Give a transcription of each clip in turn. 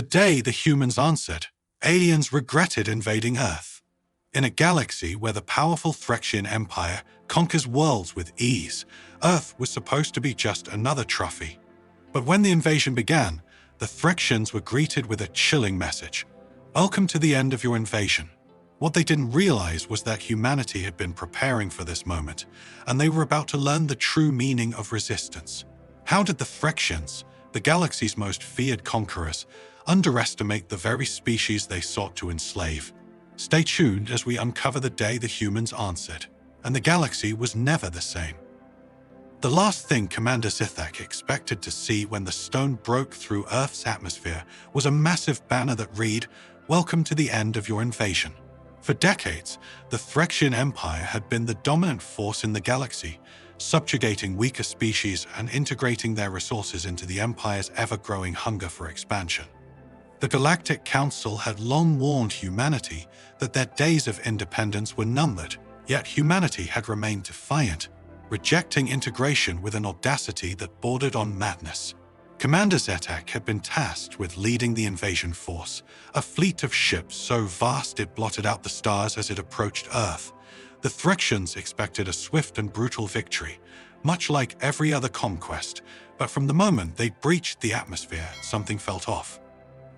The day the humans answered, aliens regretted invading Earth. In a galaxy where the powerful Threxian Empire conquers worlds with ease, Earth was supposed to be just another trophy. But when the invasion began, the Threxians were greeted with a chilling message. Welcome to the end of your invasion. What they didn't realize was that humanity had been preparing for this moment, and they were about to learn the true meaning of resistance. How did the Threxians, the galaxy's most feared conquerors, underestimate the very species they sought to enslave? Stay tuned as we uncover the day the humans answered, and the galaxy was never the same. The last thing Commander Sithak expected to see when the stone broke through Earth's atmosphere was a massive banner that read, "Welcome to the end of your invasion." For decades, the Threxian Empire had been the dominant force in the galaxy, subjugating weaker species and integrating their resources into the Empire's ever-growing hunger for expansion. The Galactic Council had long warned humanity that their days of independence were numbered, yet humanity had remained defiant, rejecting integration with an audacity that bordered on madness. Commander Zetak had been tasked with leading the invasion force, a fleet of ships so vast it blotted out the stars as it approached Earth. The Threxians expected a swift and brutal victory, much like every other conquest, but from the moment they breached the atmosphere, something felt off.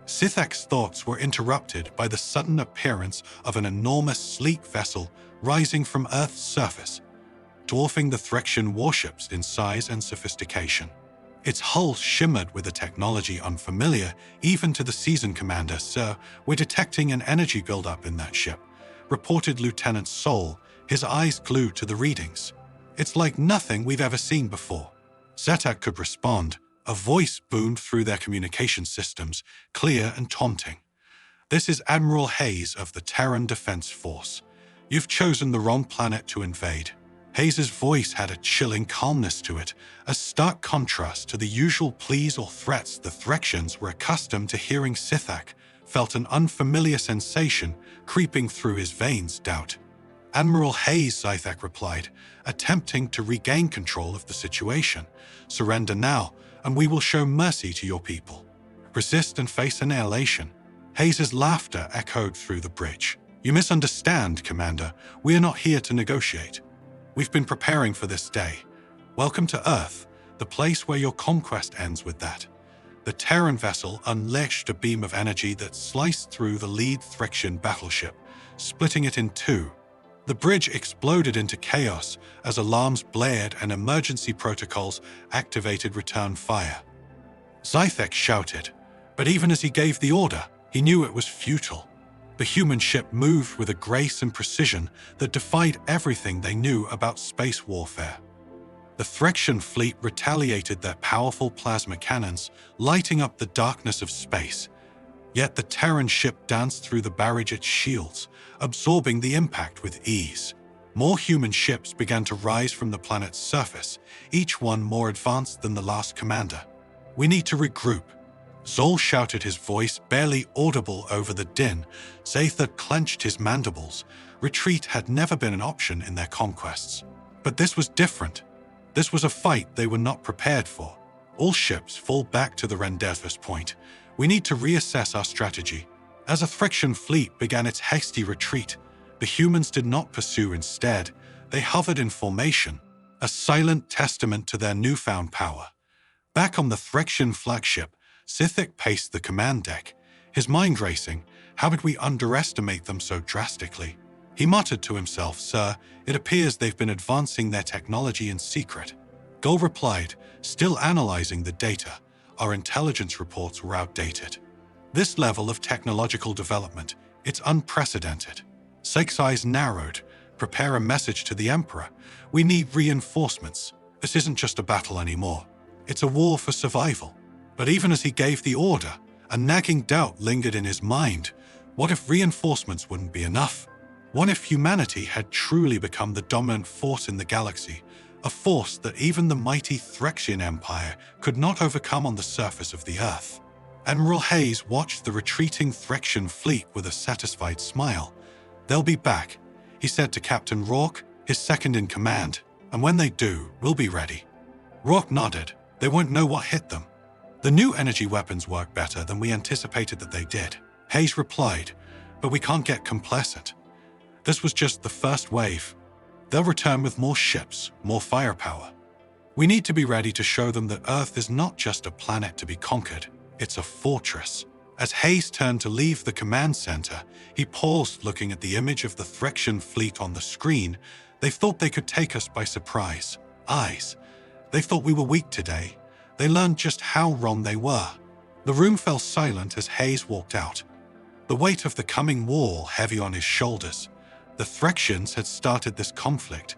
Sithak's thoughts were interrupted by the sudden appearance of an enormous sleek vessel rising from Earth's surface, dwarfing the Threxian warships in size and sophistication. Its hull shimmered with a technology unfamiliar even to the seasoned commander. "Sir, we're detecting an energy buildup in that ship," reported Lieutenant Sol, his eyes glued to the readings. "It's like nothing we've ever seen before." Zetak could respond. A voice boomed through their communication systems, clear and taunting. "This is Admiral Hayes of the Terran Defense Force. You've chosen the wrong planet to invade." Hayes' voice had a chilling calmness to it, a stark contrast to the usual pleas or threats the Threxians were accustomed to hearing. Sithak felt an unfamiliar sensation creeping through his veins. "Doubt." "Admiral Hayes," Sithak replied, attempting to regain control of the situation. "Surrender now, and we will show mercy to your people. Resist and face annihilation." Hayes' laughter echoed through the bridge. "You misunderstand, Commander. We are not here to negotiate. We've been preparing for this day. Welcome to Earth, the place where your conquest ends with that." The Terran vessel unleashed a beam of energy that sliced through the lead Threxian battleship, splitting it in two. The bridge exploded into chaos as alarms blared and emergency protocols activated return fire. Zythek shouted, but even as he gave the order, he knew it was futile. The human ship moved with a grace and precision that defied everything they knew about space warfare. The Threxian fleet retaliated their powerful plasma cannons, lighting up the darkness of space. Yet the Terran ship danced through the barrage's shields, absorbing the impact with ease. More human ships began to rise from the planet's surface, each one more advanced than the last commander. "We need to regroup." Zol shouted, his voice barely audible over the din. Zathar clenched his mandibles. Retreat had never been an option in their conquests. But this was different. This was a fight they were not prepared for. "All ships fall back to the rendezvous point. We need to reassess our strategy." As a Threxian fleet began its hasty retreat, the humans did not pursue. Instead, they hovered in formation, a silent testament to their newfound power. Back on the Threxian flagship, Sithak paced the command deck, his mind racing. How did we underestimate them so drastically? He muttered to himself, "Sir, it appears they've been advancing their technology in secret." Gul replied, still analyzing the data. "Our intelligence reports were outdated. This level of technological development, it's unprecedented." Sake's eyes narrowed. "Prepare a message to the Emperor. We need reinforcements. This isn't just a battle anymore. It's a war for survival." But even as he gave the order, a nagging doubt lingered in his mind. What if reinforcements wouldn't be enough? What if humanity had truly become the dominant force in the galaxy, a force that even the mighty Threxian Empire could not overcome on the surface of the Earth? Admiral Hayes watched the retreating Threxian fleet with a satisfied smile. "They'll be back," he said to Captain Rourke, his second-in-command, "and when they do, we'll be ready." Rourke nodded. "They won't know what hit them." The new energy weapons work better than we anticipated that they did. Hayes replied, but we can't get complacent. This was just the first wave. They'll return with more ships, more firepower. We need to be ready to show them that Earth is not just a planet to be conquered, it's a fortress. As Hayes turned to leave the command center, he paused looking at the image of the Threxian fleet on the screen. They thought they could take us by surprise. Eyes. They thought we were weak today. They learned just how wrong they were. The room fell silent as Hayes walked out. The weight of the coming war heavy on his shoulders. The Threxians had started this conflict,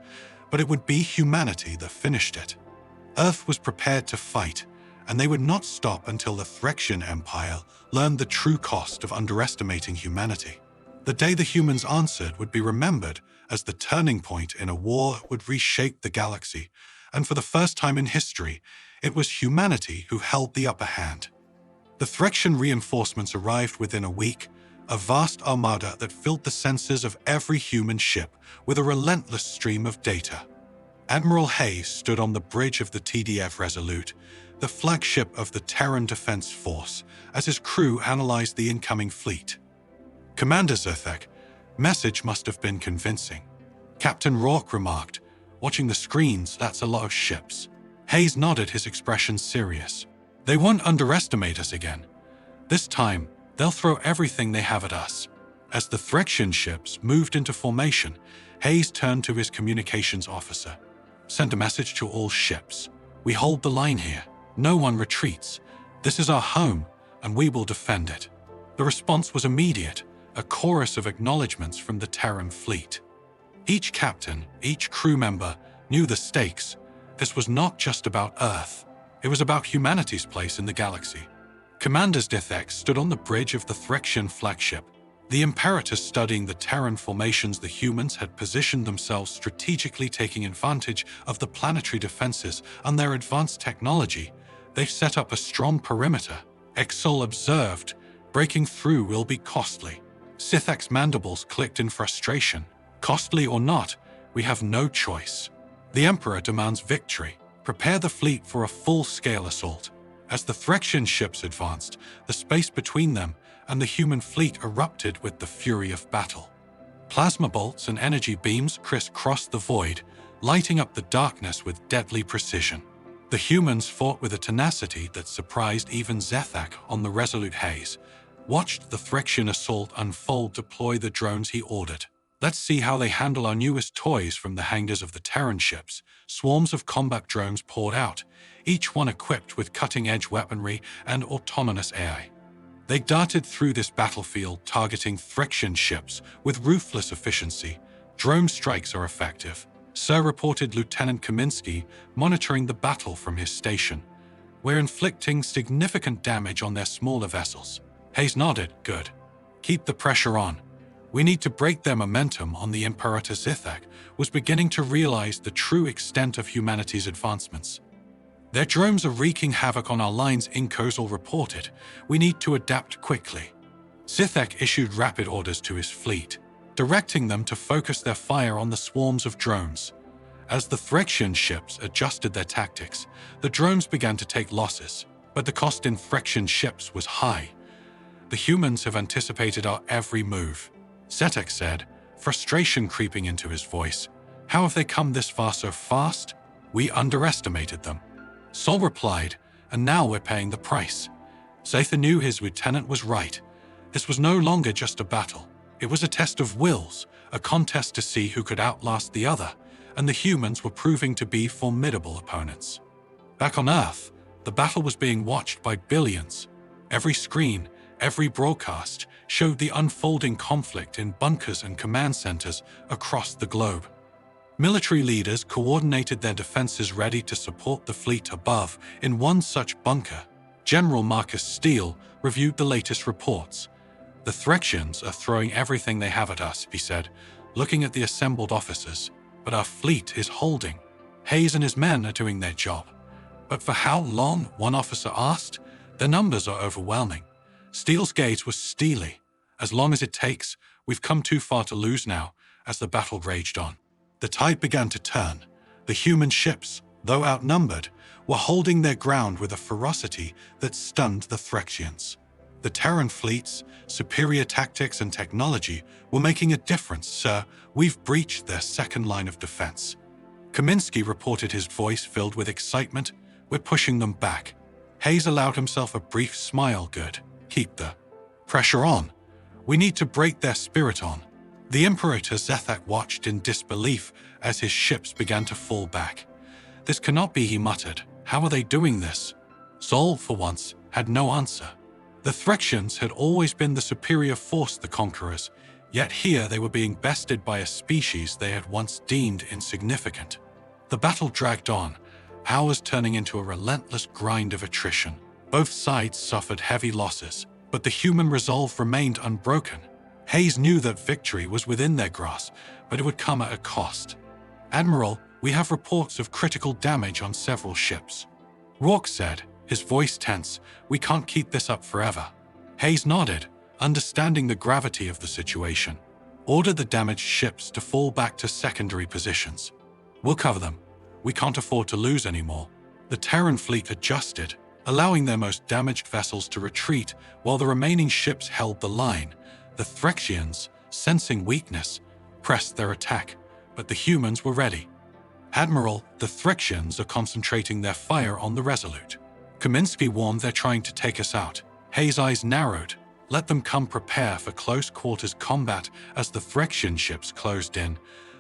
but it would be humanity that finished it. Earth was prepared to fight, and they would not stop until the Threxian Empire learned the true cost of underestimating humanity. The day the humans answered would be remembered as the turning point in a war that would reshape the galaxy, and for the first time in history, it was humanity who held the upper hand. The Threxian reinforcements arrived within a week, a vast armada that filled the sensors of every human ship with a relentless stream of data. Admiral Hayes stood on the bridge of the TDF Resolute, the flagship of the Terran Defense Force, as his crew analyzed the incoming fleet. Commander Zethek, message must have been convincing. Captain Rourke remarked, watching the screens, that's a lot of ships. Hayes nodded, his expression serious. They won't underestimate us again. This time, they'll throw everything they have at us. As the Threxian ships moved into formation, Hayes turned to his communications officer. Send a message to all ships. We hold the line here. No one retreats. This is our home, and we will defend it. The response was immediate, a chorus of acknowledgements from the Terran fleet. Each captain, each crew member knew the stakes. This was not just about Earth. It was about humanity's place in the galaxy. Commander Zethek stood on the bridge of the Threxian flagship. The Imperator studying the Terran formations, the humans had positioned themselves strategically, taking advantage of the planetary defenses and their advanced technology. They've set up a strong perimeter. Exol observed, breaking through will be costly. Zethek's mandibles clicked in frustration. Costly or not, we have no choice. The Emperor demands victory. Prepare the fleet for a full-scale assault. As the Threxian ships advanced, the space between them and the human fleet erupted with the fury of battle. Plasma bolts and energy beams crisscrossed the void, lighting up the darkness with deadly precision. The humans fought with a tenacity that surprised even Zethek on the Resolute. Hayes watched the Threxian assault unfold, deploy the drones he ordered. Let's see how they handle our newest toys from the hangars of the Terran ships. Swarms of combat drones poured out, each one equipped with cutting-edge weaponry and autonomous AI. They darted through this battlefield, targeting Threxian ships with ruthless efficiency. Drone strikes are effective. Sir, reported Lieutenant Kaminsky, monitoring the battle from his station. We're inflicting significant damage on their smaller vessels. Hayes nodded. Good. Keep the pressure on. We need to break their momentum on the Imperator. Zethek was beginning to realize the true extent of humanity's advancements. Their drones are wreaking havoc on our lines, Inkosal reported. We need to adapt quickly. Zethek issued rapid orders to his fleet, directing them to focus their fire on the swarms of drones. As the Threxian ships adjusted their tactics, the drones began to take losses, but the cost in Threxian ships was high. The humans have anticipated our every move, Zethek said, frustration creeping into his voice. How have they come this far so fast? We underestimated them. Sol replied, and now we're paying the price. Zethek knew his lieutenant was right. This was no longer just a battle. It was a test of wills, a contest to see who could outlast the other, and the humans were proving to be formidable opponents. Back on Earth, the battle was being watched by billions. Every screen, every broadcast showed the unfolding conflict in bunkers and command centers across the globe. Military leaders coordinated their defenses, ready to support the fleet above. In one such bunker, General Marcus Steele reviewed the latest reports. The Threxians are throwing everything they have at us, he said, looking at the assembled officers. But our fleet is holding. Hayes and his men are doing their job. But for how long? One officer asked. The numbers are overwhelming. Steele's gaze was steely. As long as it takes, we've come too far to lose now, as the battle raged on. The tide began to turn. The human ships, though outnumbered, were holding their ground with a ferocity that stunned the Threxians. The Terran fleet's superior tactics and technology were making a difference, sir. We've breached their second line of defense. Kaminsky reported, his voice filled with excitement. We're pushing them back. Hayes allowed himself a brief smile. Good. Keep the pressure on. We need to break their spirit on. The Imperator Zethak watched in disbelief as his ships began to fall back. This cannot be, he muttered. How are they doing this? Sol, for once, had no answer. The Threxians had always been the superior force, the conquerors, yet here they were being bested by a species they had once deemed insignificant. The battle dragged on, hours turning into a relentless grind of attrition. Both sides suffered heavy losses, but the human resolve remained unbroken. Hayes knew that victory was within their grasp, but it would come at a cost. Admiral, we have reports of critical damage on several ships. Rourke said, his voice tense, we can't keep this up forever. Hayes nodded, understanding the gravity of the situation. Order the damaged ships to fall back to secondary positions. We'll cover them. We can't afford to lose anymore. The Terran fleet adjusted, allowing their most damaged vessels to retreat while the remaining ships held the line. The Threxians, sensing weakness, pressed their attack, but the humans were ready. Admiral, the Threxians are concentrating their fire on the Resolute. Kaminsky warned, they're trying to take us out. Hayes' eyes narrowed. Let them come, prepare for close-quarters combat. As the Threxian ships closed in,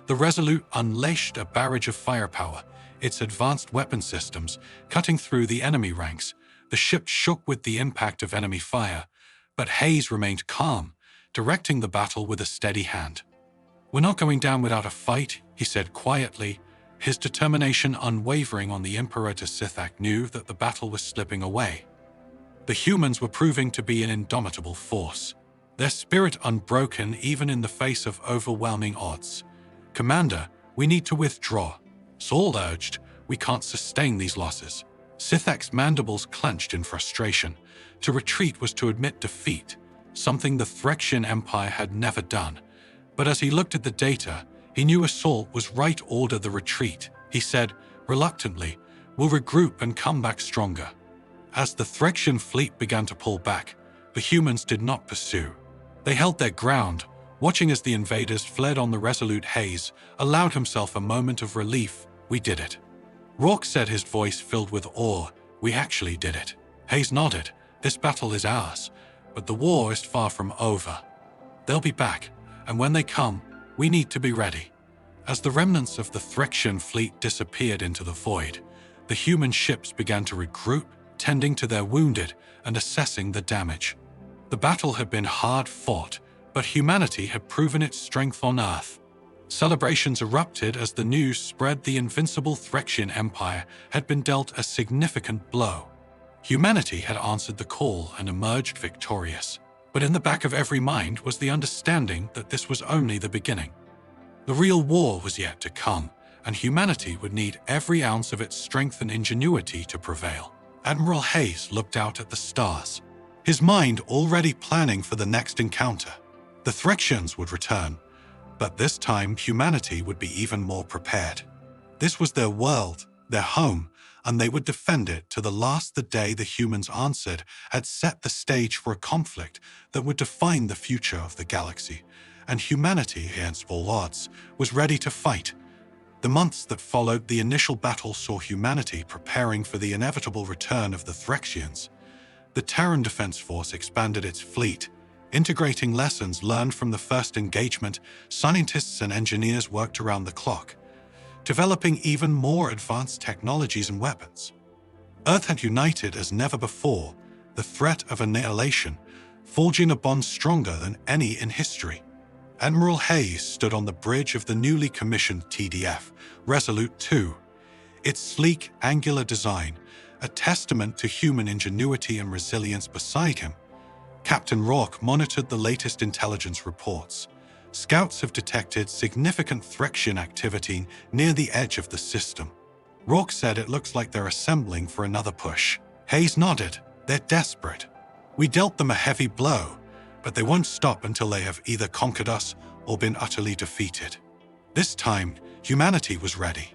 the Resolute unleashed a barrage of firepower, its advanced weapon systems cutting through the enemy ranks. The ship shook with the impact of enemy fire, but Hayes remained calm, directing the battle with a steady hand. We're not going down without a fight, he said quietly, his determination unwavering. On the Imperator Zethak knew that the battle was slipping away. The humans were proving to be an indomitable force, their spirit unbroken even in the face of overwhelming odds. Commander, we need to withdraw. Saul urged, we can't sustain these losses. Zethak's mandibles clenched in frustration. To retreat was to admit defeat, something the Threxian Empire had never done. But as he looked at the data, he knew assault was right. Order the retreat, he said, reluctantly. We'll regroup and come back stronger. As the Threxian fleet began to pull back, the humans did not pursue. They held their ground, watching as the invaders fled. On the Resolute, Hayes allowed himself a moment of relief. We did it. Rourke said, his voice filled with awe. We actually did it. Hayes nodded. This battle is ours, but the war is far from over. They'll be back, and when they come, we need to be ready. As the remnants of the Threxian fleet disappeared into the void, the human ships began to regroup, tending to their wounded and assessing the damage. The battle had been hard fought, but humanity had proven its strength on Earth. Celebrations erupted as the news spread the invincible Threxian Empire had been dealt a significant blow. Humanity had answered the call and emerged victorious. But in the back of every mind was the understanding that this was only the beginning. The real war was yet to come, and humanity would need every ounce of its strength and ingenuity to prevail. Admiral Hayes looked out at the stars, his mind already planning for the next encounter. The Threxians would return, but this time humanity would be even more prepared. This was their world, their home, and they would defend it to the last. The day the humans answered had set the stage for a conflict that would define the future of the galaxy, and humanity, against all odds, was ready to fight. The months that followed the initial battle saw humanity preparing for the inevitable return of the Threxians. The Terran Defense Force expanded its fleet, integrating lessons learned from the first engagement. Scientists and engineers worked around the clock, developing even more advanced technologies and weapons. Earth had united as never before, the threat of annihilation, forging a bond stronger than any in history. Admiral Hayes stood on the bridge of the newly commissioned TDF, Resolute 2. Its sleek, angular design, a testament to human ingenuity and resilience. Beside him, Captain Rourke monitored the latest intelligence reports. Scouts have detected significant Threxian activity near the edge of the system. Rourke said, it looks like they're assembling for another push. Hayes nodded. They're desperate. We dealt them a heavy blow, but they won't stop until they have either conquered us or been utterly defeated. This time, humanity was ready.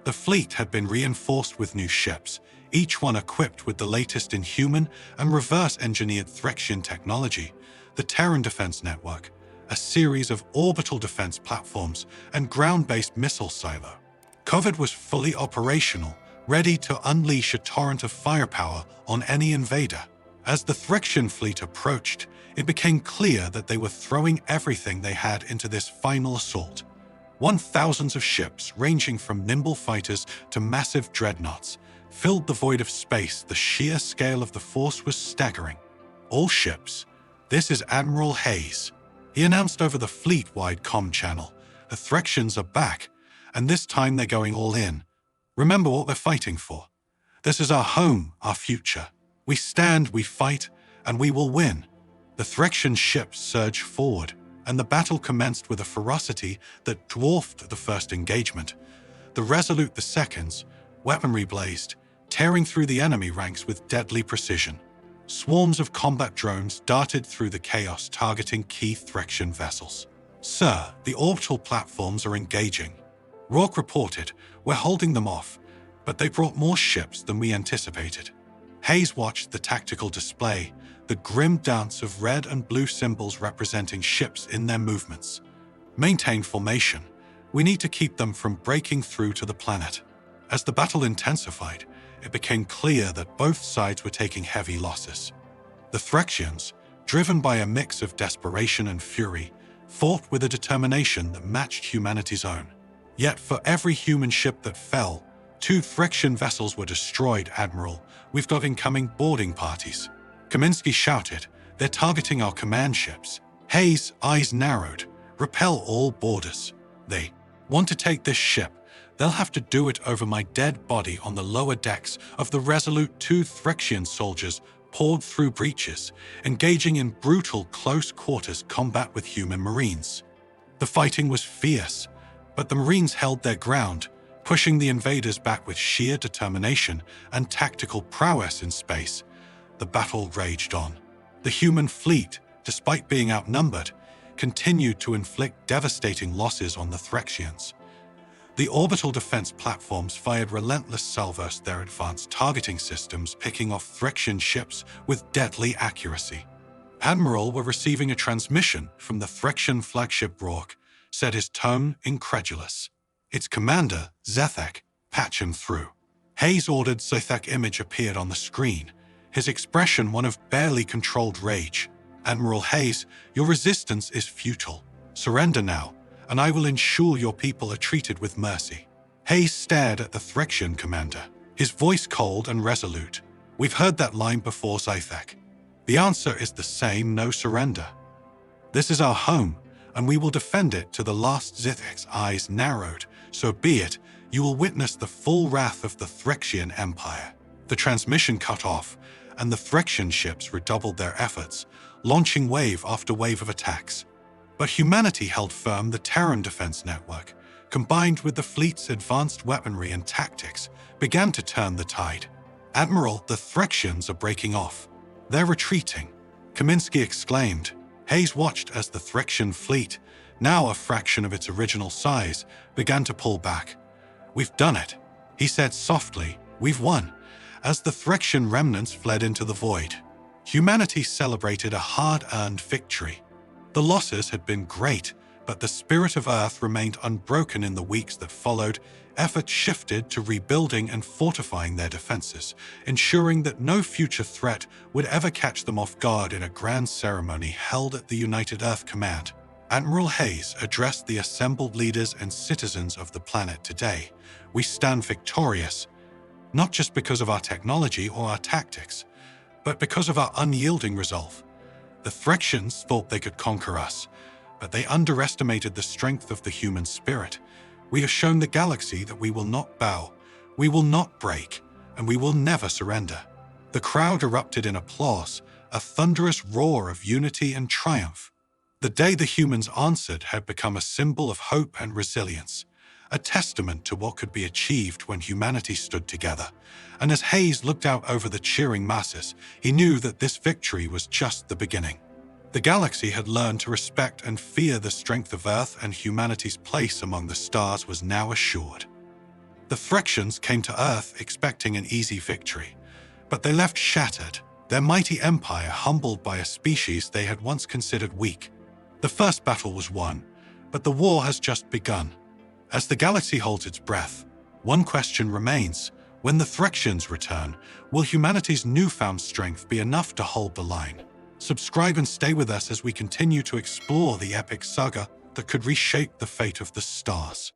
The fleet had been reinforced with new ships, each one equipped with the latest in human and reverse-engineered Threxian technology, the Terran Defense Network, a series of orbital defense platforms and ground-based missile silo. COVID was fully operational, ready to unleash a torrent of firepower on any invader. As the Threxian fleet approached, it became clear that they were throwing everything they had into this final assault. Thousands of ships, ranging from nimble fighters to massive dreadnoughts, filled the void of space. The sheer scale of the force was staggering. All ships. This is Admiral Hayes. He announced over the fleet-wide comm channel. The Threxians are back, and this time they're going all in. Remember what we're fighting for. This is our home, our future. We stand, we fight, and we will win. The Threxian ships surged forward, and the battle commenced with a ferocity that dwarfed the first engagement. The resolute seconds, weaponry blazed, tearing through the enemy ranks with deadly precision. Swarms of combat drones darted through the chaos, targeting key Threxian vessels. "Sir, the orbital platforms are engaging." Rourke reported, "We're holding them off, but they brought more ships than we anticipated." Hayes watched the tactical display, the grim dance of red and blue symbols representing ships in their movements. "Maintain formation. We need to keep them from breaking through to the planet." As the battle intensified, it became clear that both sides were taking heavy losses. The Threxians, driven by a mix of desperation and fury, fought with a determination that matched humanity's own. Yet for every human ship that fell, 2 Threxian vessels were destroyed. "Admiral, we've got incoming boarding parties." Kaminsky shouted, "They're targeting our command ships." Hayes' eyes narrowed. "Repel all boarders. They want to take this ship. They'll have to do it over my dead body." On the lower decks of the Resolute, 2 Threxian soldiers poured through breaches, engaging in brutal close-quarters combat with human Marines. The fighting was fierce, but the Marines held their ground, pushing the invaders back with sheer determination and tactical prowess in space. The battle raged on. The human fleet, despite being outnumbered, continued to inflict devastating losses on the Threxians. The orbital defense platforms fired relentless salvos, their advanced targeting systems picking off Threxian ships with deadly accuracy. "Admiral, we're receiving a transmission from the Threxian flagship Rourke," said, his tone incredulous. "Its commander, Zethek, patch him through." Hayes ordered. Zethek's image appeared on the screen, his expression one of barely controlled rage. "Admiral Hayes, your resistance is futile. Surrender now, and I will ensure your people are treated with mercy." Hayes stared at the Threxian commander, his voice cold and resolute. "We've heard that line before, Zethek. The answer is the same: no surrender. This is our home, and we will defend it to the last." Zethek's eyes narrowed. "So be it. You will witness the full wrath of the Threxian Empire." The transmission cut off, and the Threxian ships redoubled their efforts, launching wave after wave of attacks. But humanity held firm. The Terran Defense Network, combined with the fleet's advanced weaponry and tactics, began to turn the tide. "Admiral, the Threxians are breaking off. They're retreating," Kaminsky exclaimed. Hayes watched as the Threxian fleet, now a fraction of its original size, began to pull back. "We've done it," he said softly. "We've won." As the Threxian remnants fled into the void, humanity celebrated a hard-earned victory. The losses had been great, but the spirit of Earth remained unbroken. In the weeks that followed, efforts shifted to rebuilding and fortifying their defenses, ensuring that no future threat would ever catch them off guard. In a grand ceremony held at the United Earth Command, Admiral Hayes addressed the assembled leaders and citizens of the planet. "Today, we stand victorious, not just because of our technology or our tactics, but because of our unyielding resolve. The Threxians thought they could conquer us, but they underestimated the strength of the human spirit. We have shown the galaxy that we will not bow, we will not break, and we will never surrender." The crowd erupted in applause, a thunderous roar of unity and triumph. The day the humans answered had become a symbol of hope and resilience, a testament to what could be achieved when humanity stood together. And as Hayes looked out over the cheering masses, he knew that this victory was just the beginning. The galaxy had learned to respect and fear the strength of Earth, and humanity's place among the stars was now assured. The Threxians came to Earth expecting an easy victory, but they left shattered, their mighty empire humbled by a species they had once considered weak. The first battle was won, but the war has just begun. As the galaxy holds its breath, one question remains. When the Threxians return, will humanity's newfound strength be enough to hold the line? Subscribe and stay with us as we continue to explore the epic saga that could reshape the fate of the stars.